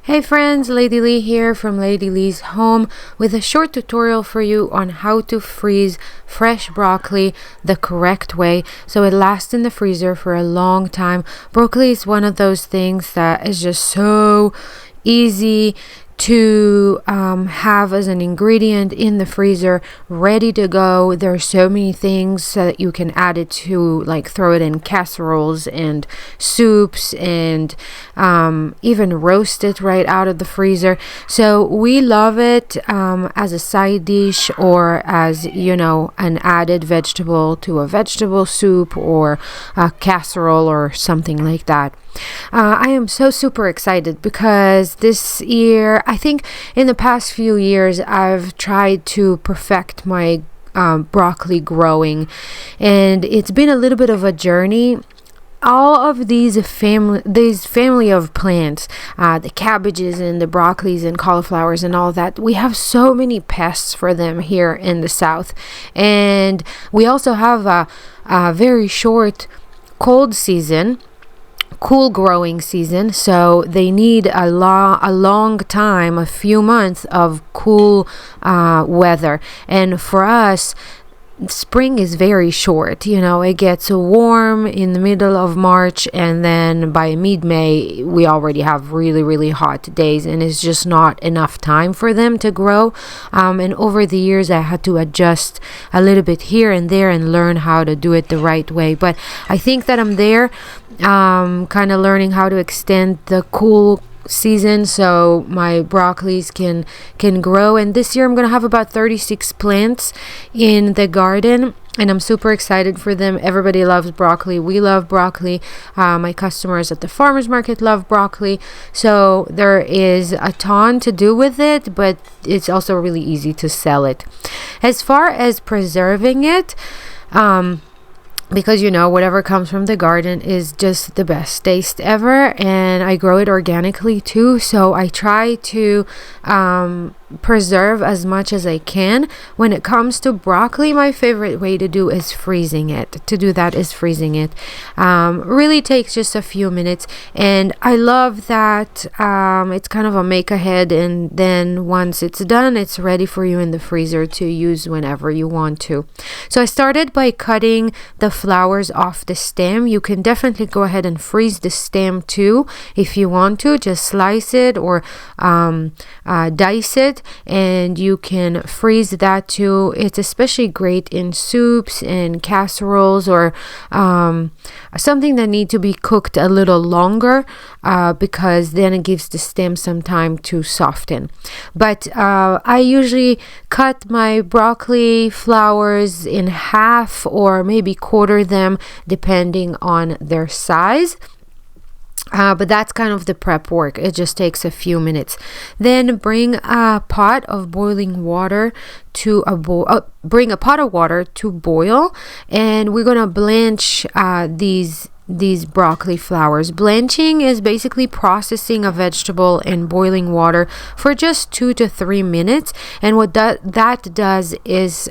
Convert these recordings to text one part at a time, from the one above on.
Hey friends, Lady Lee here from Lady Lee's Home with a short tutorial for you on how to freeze fresh broccoli the correct way so it lasts in the freezer for a long time. Broccoli is one of those things that is just so easy to have as an ingredient in the freezer ready to go. There are so many things that you can add it to, like throw it in casseroles and soups and even roast it right out of the freezer. So we love it as a side dish or as an added vegetable to a vegetable soup or a casserole or something like that. I am so super excited because this year, I think in the past few years, I've tried to perfect my broccoli growing, and it's been a little bit of a journey. All of these family of plants, the cabbages and the broccolis and cauliflowers and all that, we have so many pests for them here in the south, and we also have a very short cold season, cool growing season, so they need a long time, a few months of cool weather. And for us, spring is very short. It gets warm in the middle of March, and then by mid-May we already have really hot days, and it's just not enough time for them to grow. And over the years I had to adjust a little bit here and there and learn how to do it the right way, but I think that I'm there, kind of learning how to extend the cool season so my broccolis can grow. And this year I'm gonna have about 36 plants in the garden, and I'm super excited for them. Everybody loves broccoli. We love broccoli. My customers at the farmers market love broccoli, so there is a ton to do with it, but it's also really easy to sell it. As far as preserving it, because whatever comes from the garden is just the best taste ever, and I grow it organically too, so I try to preserve as much as I can. When it comes to broccoli, my favorite way to do is freezing it. Really takes just a few minutes, and I love that it's kind of a make ahead, and then once it's done, it's ready for you in the freezer to use whenever you want to. So I started by cutting the flowers off the stem. You can definitely go ahead and freeze the stem too if you want to. Just slice it or dice it, and you can freeze that too. It's especially great in soups and casseroles or something that need to be cooked a little longer, because then it gives the stem some time to soften. But I usually cut my broccoli flowers in half or maybe quarter them depending on their size. But that's kind of the prep work. It just takes a few minutes. Then bring a pot of boiling water to bring a pot of water to boil, and we're gonna blanch these broccoli flowers. Blanching is basically processing a vegetable in boiling water for just 2 to 3 minutes, and what that does is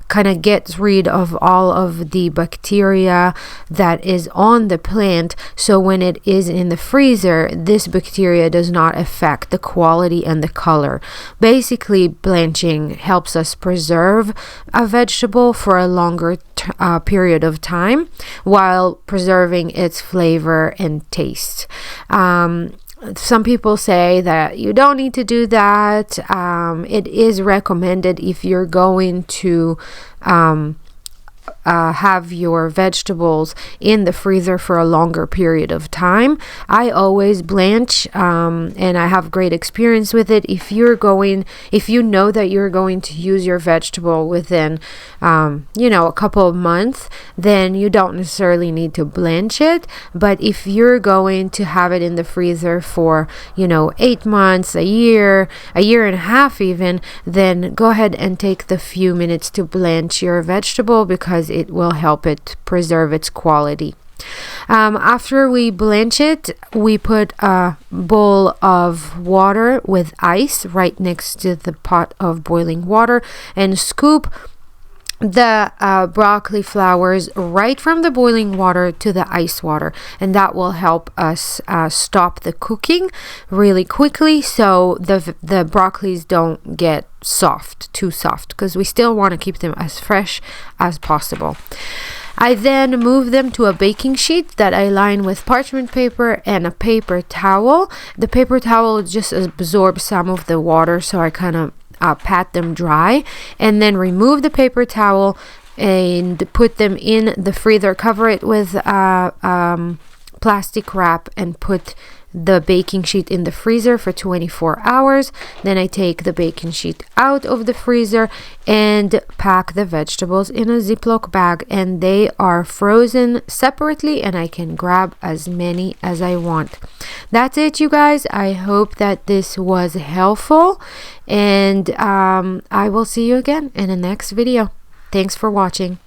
kind of gets rid of all of the bacteria that is on the plant, so when it is in the freezer, this bacteria does not affect the quality and the color. Basically, blanching helps us preserve a vegetable for a longer period of time while preserving its flavor and taste. Some people say that you don't need to do that. It is recommended if you're going to have your vegetables in the freezer for a longer period of time. I always blanch, and I have great experience with it. If you know that you're going to use your vegetable within a couple of months, then you don't necessarily need to blanch it. But if you're going to have it in the freezer for 8 months, a year and a half even, then go ahead and take the few minutes to blanch your vegetable, because it will help it preserve its quality. After we blanch it, we put a bowl of water with ice right next to the pot of boiling water and scoop the broccoli flowers right from the boiling water to the ice water, and that will help us stop the cooking really quickly, so the broccolis don't get too soft, because we still want to keep them as fresh as possible. I then move them to a baking sheet that I line with parchment paper and a paper towel. The paper towel just absorbs some of the water, so I kind of pat them dry, and then remove the paper towel and put them in the freezer. Cover it with plastic wrap and put the baking sheet in the freezer for 24 hours. Then I take the baking sheet out of the freezer and pack the vegetables in a Ziploc bag, and they are frozen separately, and I can grab as many as I want. That's it, you guys. I hope that this was helpful, and I will see you again in the next video. Thanks for watching.